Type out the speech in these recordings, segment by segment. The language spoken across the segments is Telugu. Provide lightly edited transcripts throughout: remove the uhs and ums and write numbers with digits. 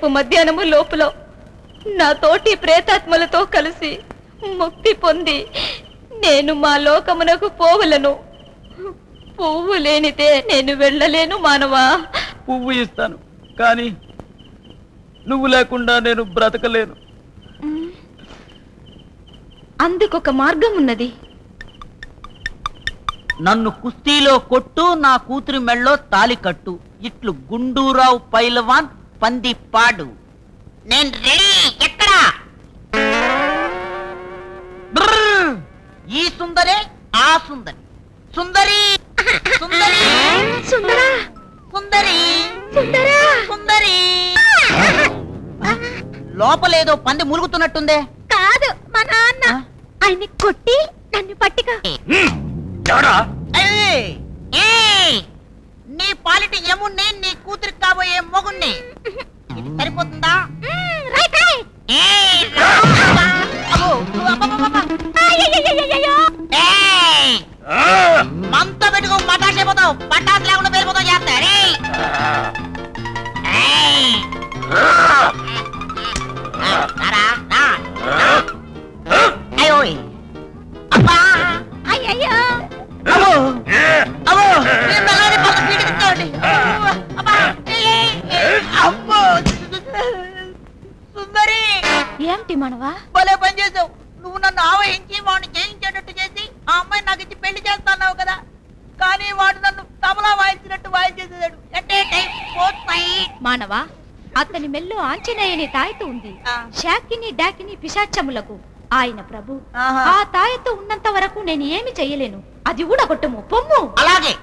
రేపు మధ్యాహ్నము లోపల నా తోటి ప్రేతాత్మలతో కలిసి ముక్తి పొంది నేను మా లోకమునకు పోవలను. పువ్వు లేనిదే నేను వెళ్ళలేను మానవా. పువ్వు ఇస్తాను, కానీ నువ్వు లేకుండా నేను బ్రతకలేను. అందుకొక మార్గం ఉన్నది. నన్ను కుస్తీలో కొట్టు, నా కూతురి మెళ్ళో తాలి కట్టు. ఇట్లు గుండూరావు పైలవాన్ పంది పాడు. నేను రెడీ. ఎక్కడా? ఈ సుందరే ఆ సుందరి. సుందరి సుందరి సుందరా సుందరి సుందరా సుందరి. లోపలేదో పంది ములుగుతున్నట్టుందే. కాదు, మా నాన్న ఆయన్ని కొట్టి నన్ను పట్టిక. నీ పాలిటి యముణ్ణి, నీ కూతురికి కాబోయే మొగుణ్ణి. ఇది సరిపోతుందా? మంత పెట్టుకో, మటాస్ అయిపోతావు. పటాస్ లేకుండా పేలిపోతావు. చేస్తా అయ్యో అబ్బా అయ్యయ్యో సుందరి, ఏమిటి మనవా? భలే పని చేసావు. నువ్వు నన్ను ఆవహించి వాడిని జయించేటట్టు చేసి ఆ అమ్మాయి నాకు ఇచ్చి పెళ్లి చేస్తున్నావు కదా, కానీ వాడు నన్ను తబలా వాయించినట్టు వాయించేసాడు. మానవా, అతని మెల్లో ఆంజనేయుని తాయతు ఉంది. శాకిని డాకిని పిశాచములకు ఆయన ప్రభు. ఆ తాయతు ఉన్నంత వరకు నేను ఏమి చెయ్యలేను. అది కూడా కొట్టుము పొమ్ము. అలాగే.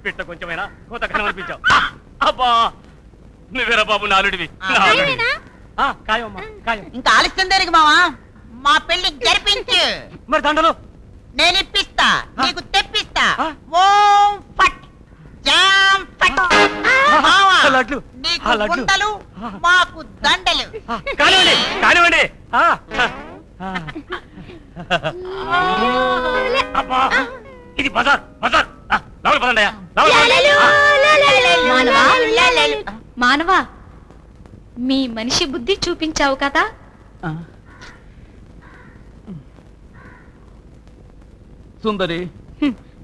పిట్ట కొంచెమైనా కోత కన్నా అనిపించావు. అబ్బా నువ్వేరా బాబు నాలుడివి. ఇంకా ఆలస్యం దేనికి మావా? మా పెళ్లి జరిపించు. మరి దండలు నేను ఇప్పిస్తా, నీకు తెప్పిస్తా. ఓం ఫట్ జామ్ ఫట్. నీకు గుంటలు, మాకు దండలు. కానివ్వండి కానివ్వండి. అబ్బా ఇది బజార్ బజార్. లోపల పదండయ్యా. మానవా, మీ మనిషి బుద్ధి చూపించావు కదా. సుందరి,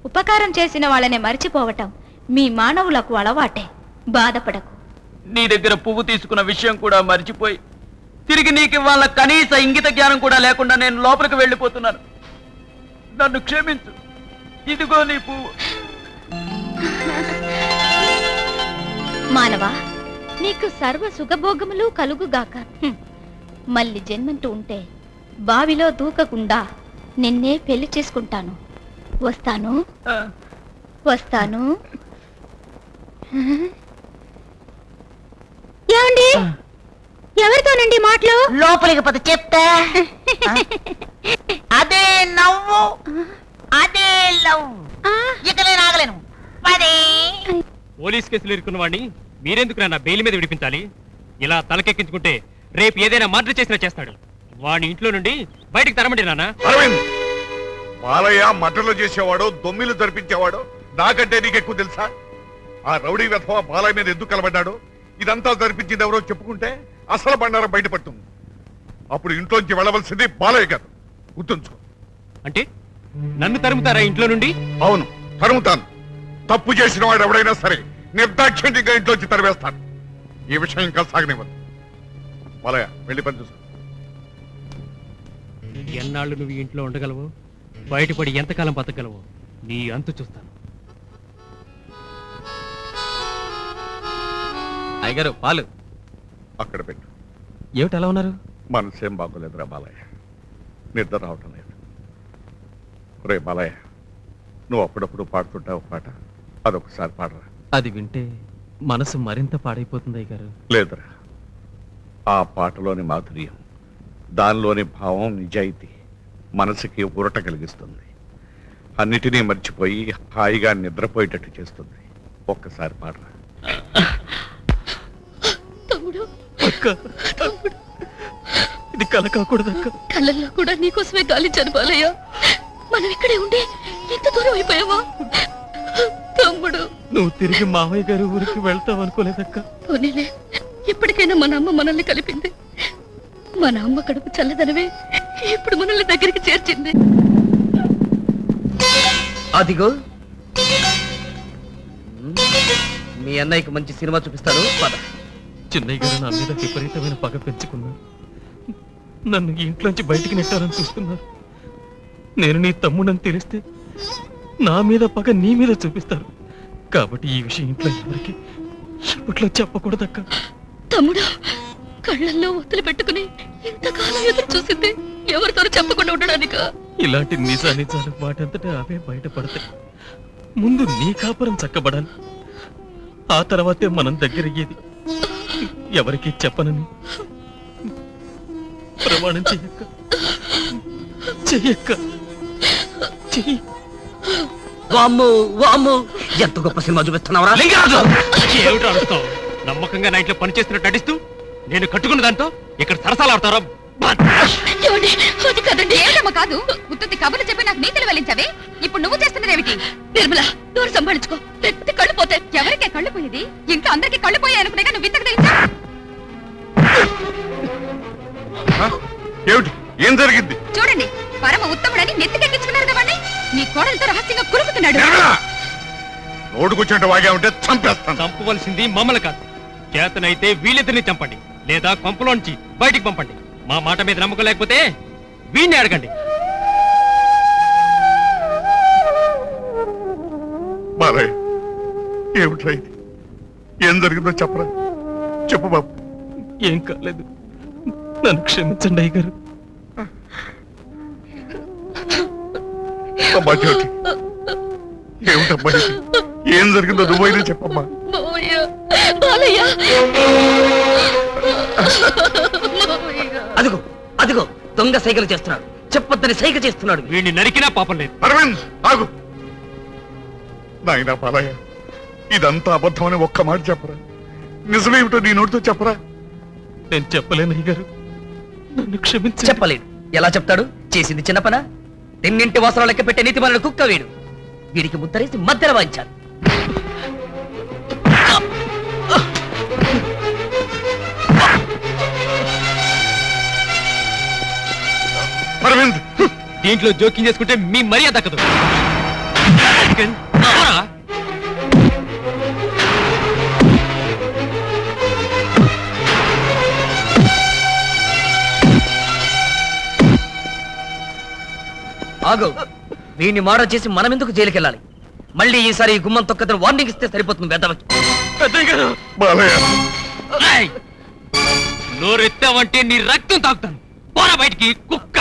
ఉపకారం చేసిన వాళ్ళనే మరిచిపోవటం మీ మానవులకు అలవాటే. బాధపడకు. నీ దగ్గర పువ్వు తీసుకున్న విషయం కూడా మర్చిపోయి తిరిగి నీకు వాళ్ళ కనీస ఇంగిత జ్ఞానం కూడా లేకుండా నేను లోపలికి వెళ్ళిపోతున్నాను. నన్ను క్షమించు. ఇదిగో నీ పువ్వు. మానవా, నీకు సర్వ సుఖభోగములు కలుగుగాక. మళ్ళీ జన్మంటూ ఉంటే బావిలో దూకకుండా నిన్నే పెళ్లి చేసుకుంటాను. వస్తాను వస్తాను. ఏమండి, ఎవరితోనండి మాటలు? లోపలికి పద చెప్తా. అదే నవ్వు, అదే లవ్. ఇక నేను ఆగలేను. పదే. పోలీస్ కేసులు ఇరుక్కున్న వాడిని మీరెందుకు నా బెయిల్ మీద విడిపించాలి? ఇలా తలకెక్కించుకుంటే రేపు ఏదైనా మర్డర్ చేసినా చేస్తాడు. వాడి ఇంట్లో నుండి బయటికి తరమండి నాన్న. బాలయ్య మటర్లు చేసేవాడు, దొమ్మిలు జరిపించేవాడు నాకంటే నీకెక్కువ తెలుసా? ఆ రౌడీ వెధవ బాలయ్య మీద ఎందుకు కలబడ్డాడు? ఇదంతా జరిపించింది ఎవరో చెప్పుకుంటే అసలు బండారం బయటపడుతుంది. అప్పుడు ఇంట్లోంచి వెళ్ళవలసింది బాలయ్య గారు. గుర్తుంచుకో. అంటే నన్ను తరుముతారా ఇంట్లో నుండి? అవును, తరుముతాను. తప్పు చేసిన వాడు ఎవడైనా సరే నిర్దాక్షిణ్యంగా ఇంట్లోంచి తరివేస్తాను. ఈ విషయం ఇంకా సాగనివ్వదు. బాలయ్య వెళ్ళి పని చూసుకో. ఎన్నాళ్ళు నువ్వు ఈ ఇంట్లో ఉండగలవు, బయటపడి ఎంతకాలం బతకగలవు, నీ అంతు చూస్తాను. అయ్యగారు పాలు. అక్కడ పెట్టు. ఏమిటి ఎలా ఉన్నారు? మనసేం బాగోలేదురా బాలయ్య, నిద్ర రావటం లేదు. రే బాలయ్య, నువ్వు అప్పుడప్పుడు పాడుతుంటావు పాట, అదొకసారి పాడరా. అది వింటే మనసు మరింత పాడైపోతుంది అయ్యగారు. లేదురా, ఆ పాటలోని మాధుర్యం, దానిలోని భావం, నిజాయితీ మనసుకి ఊరట కలిగిస్తుంది. అన్నిటినీ మర్చిపోయి హాయిగా నిద్రపోయేటట్టు చేస్తుంది. ఒక్కసారి పాడరా. తమ్ముడు, ఇది కల కాకూడదు అక్క. కళ్ళల్లో కూడా నీకోసమే గాలించాను బాలయ్య. మనం ఇక్కడే ఉండి ఎంత దూరం అయిపోయావా తమ్ముడు? నువ్వు తిరిగి మావయ్య గారి ఊరికి వెళ్తావు అనుకోలేదక్క. పోనీలే, ఇప్పటికైనా మన అమ్మ మనల్ని కలిపింది. మన అమ్మ కడుపు చల్లదనవే ఇప్పుడు మనల్ని దగ్గరికి చేర్చింది. అదిగో మీ అన్నయ్యకి మంచి సినిమా చూపిస్తాను, పద. చిన్నయ్య గారు నా మీద విపరీతమైన పగ పెంచుకున్నారు. నన్ను ఇంట్లోంచి బయటికి నెట్టాలని చూస్తున్నారు. నేను నీ తమ్ముడని తెలిస్తే నా మీద పగ నీ మీద చూపిస్తారు. కాబట్టి ఈ విషయం ఇంట్లో ఎవరికి ఇప్పట్లో చెప్పకూడదక్క. తమ్ముడు, కళ్ళల్లో ఒత్తులు పెట్టుకుని ఇంతకాలం ఎదురు చూసింది ఎవరితో చెప్పకుండా ఉండడానిక. ఇలాంటి నిజాలు వాటంతటా అవే బయటపడతాయి. ముందు నీ కాపురం చక్కబడాలి, ఆ తర్వాతే మనం దగ్గరయ్యేది. ఎవరికి చెప్పనని ప్రమాణం చెయ్యక్క. చెయ్యక్క, చెయ్యి. వామ్మో వామ్మో, ఎంత గొప్ప సినిమా చూపిస్తున్నావురా లింగరాజు. ఏమిటో అడుస్తావు? నమ్మకంగా నైట్లో పని చేస్తున్నట్టు నటిస్తూ నేను కట్టుకున్న దాంతో ఇక్కడ సరసాలు ఆడతారా? ఏమండి, అది కాదండి. ఏమమ్మా కాదు, ఉత్తుత్తి కబుర్లు చెప్పి నాకు నీతులు వెలించావే. ఇప్పుడు నువ్వు చేస్తున్నదేమిటి? నిర్మల, నోరు సంభాళించుకో, పెద్ద కళ్ళు పోతాయి. ఎవరికే కళ్ళు పోయేది? ఇంట్లో అందరికీ కళ్ళు పోయాయి అనుకునేగా నువ్వు ఇంతకు తెలిసా? ఏమిటి, ఏం జరిగింది? చూడండి, పరమ ఉత్తముడని నెత్తికెక్కించుకున్నారు కదండి. మీ కోడలతో రహస్యంగా కురుకుతున్నాడు. రోడ్డుకొచ్చేట వాగా ఉంటే చంపేస్తాను. చంపవలసింది మమ్మల్ని కాదు, చేతనైతే వీళ్ళిద్దరిని చంపండి, లేదా కొంపలోంచి బయటికి పంపండి. మా మాట మీద నమ్మకం లేకపోతే వీణ్ణి అడగండి. బాలయ్య, ఏమిట్రా ఇది? ఏం జరిగిందో చెప్పరా, చెప్పు బాబు. ఏం కాలేదు, నన్ను క్షమించండి అయ్య గారు. అమ్మా జ్యోతి, ఏమిటమ్మా ఇది? ఏం జరిగిందో నువ్వైనా చెప్పమ్మా. అదిగో అదిగో, దొంగ సైకిల్ చేస్తున్నాడు, చెప్పొద్దని సైకిల్ చేస్తున్నాడు. వీడిని నరికినా పాపం లేదు. అరవింద్, ఆగు. నాయనా బాలయ్య, ఇదంతా అబద్ధమని ఒక్క మాట చెప్పరా. నిజమేమిటో నీ నోటితో చెప్పరా. నేను చెప్పలేను అయ్య గారు, నన్ను క్షమించండి. చెప్పలేడు, ఎలా చెప్తాడు? చేసింది చిన్న పన. తిన్నింటి వాసన లెక్క పెట్టే నీతి మన కుక్క వీడు. వీడికి ముద్దరేసి మధ్యలో వాయించాలి. అరవింద్, దీంట్లో జోక్యం చేసుకుంటే మీ మర్యాద దక్కదు. ఆగు, వీడిని మర్డర్ చేసి మనం ఎందుకు జైలుకి వెళ్ళాలి? మళ్ళీ ఈసారి ఈ గుమ్మం తొక్కదని వార్నింగ్ ఇస్తే సరిపోతుంది. వెదవకి. బాలయ్య, నోరెత్తావంటే నీ రక్తం తాగుతాను. పోరా బయటికి, కుక్క.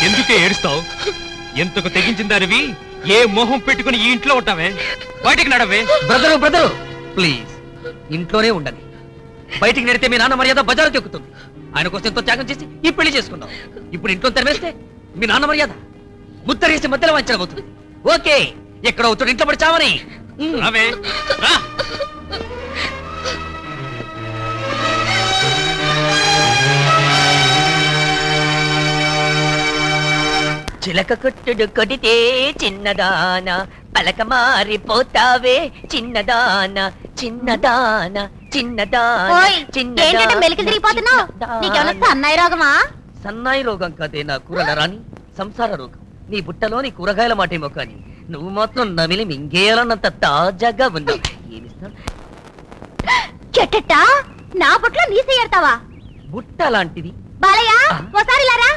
ఎందుకే ఏడుస్తావు? ఎంతకు తెగించిన దానివి ఏ మొహం పెట్టుకుని ఈ ఇంట్లో ఉంటావే? బయటికి నడవే. బ్రదరు బ్రదరు, ప్లీజ్ ఇంట్లోనే ఉండండి. బయటికి నెడితే మీ నాన్న మర్యాద బజారుకి ఎక్కుతుంది. ఆయన కోసం ఎంతో త్యాగం చేసి ఈ పెళ్లి చేసుకుందాం. ఇప్పుడు ఇంట్లో తెరవేస్తే మీ నాన్న మర్యాద ముద్దరేసి మధ్యలో వంచడబోతుంది. ఓకే, ఎక్కడో వచ్చాడు ఇంట్లో పడి చావని. రావే, రా. చిలక కొట్టుడు కొడితే చిన్నదాన పలక మారిపోతావే చిన్నదాన చిన్నదాన చిన్నదాన ఓయ్, ఏంటంటే మెలికలు తిరిగిపోతున్నావు? నీకేమన్నా సన్నాయి రోగమా? సన్నాయి రోగం కాదే నా కూరల రాని, సంసార రోగం. నీ బుట్టలోని కూరగాయల మాటేమో కానీ నువ్వు మాత్రం నమిలి మింగేయాలన్నంత తాజాగా ఉన్నావు. ఏమిస్తా చెట్టట్టా నా బుట్లో నీ చెయ్యడతావా? బుట్ట లాంటిది. బాలయ్య ఓసారి లారా.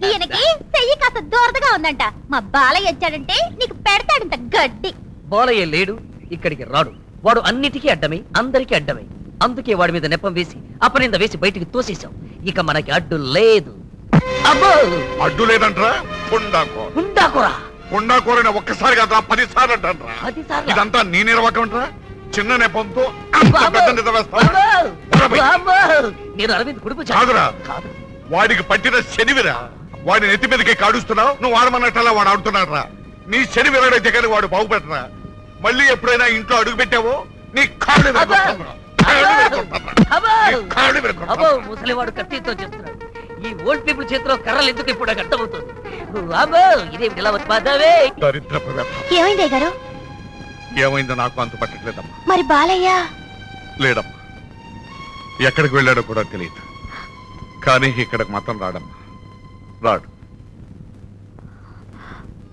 ఈయనకి చెయ్యి కాస్త దూరదగా ఉందంట. మా బాలయ్య వచ్చాడంటే నీకు పెడతాడంట గడ్డి. బాలయ్య లేడు, ఇక్కడికి రాడు. వాడు అన్నిటికీ అడ్డమే, అందరికీ అడ్డమే. అందుకే వాడి మీద నెపం వేసి అపనింద వేసి బయటికి తోసేశాం. ఇక మనకి అడ్డు లేదు. అబ్బో అడ్డు లేదంటరా కొండాకో ఉండాకురా. కొండాకోరని ఒక్కసారి కదా 10 సార్లు అంటారా? 10 సార్లా? ఇదంతా నీ నిర్వాకం అంటారా? చిన్న నెపంతో అబ్బో, పెద్ద నిద్ర వేస్తావా? అబ్బో, అబ్బో. నేను అరవింద్ కొడుకు కాదురా. కాదు. వాడికి పట్టిన శనివిరా. వాడి నెత్తి మీదకి కాడుస్తున్నావు. నువ్వు ఆడమన్నట్టలా వాడు ఆడుతున్నారా? నీ శని విరగడైతే కానీ వాడు బాగుపెట్టరా. మళ్ళీ ఎప్పుడైనా ఇంట్లో అడుగు పెట్టావో నీ కాళ్ళు విరగొడతానురా. కాళ్ళు విరగొడతానురా. అబ్బో, నీ కాళ్ళు అబ్బో, విరగొడతానురా. ముసలివాడు కత్తితో చేస్తున్నాడు. ఈ ఓల్డ్ పీపుల్ చేతిలో కర్రలు ఎందుకు ఇప్పుడు నాకు అర్థమవుతుంది. అబ్బో ఇదేమిటి ఇలా పదవే. దరిద్రపు వ్యర్థం. ఏమైంది గారు? ఏమైందో నాకు అంత పట్టట్లేదమ్మా. మరి బాలయ్య లేడమ్మా. ఎక్కడికి వెళ్ళాడో కూడా తెలియదు. కానీ ఇక్కడికి మాత్రం రాడమ్మా. రాడు.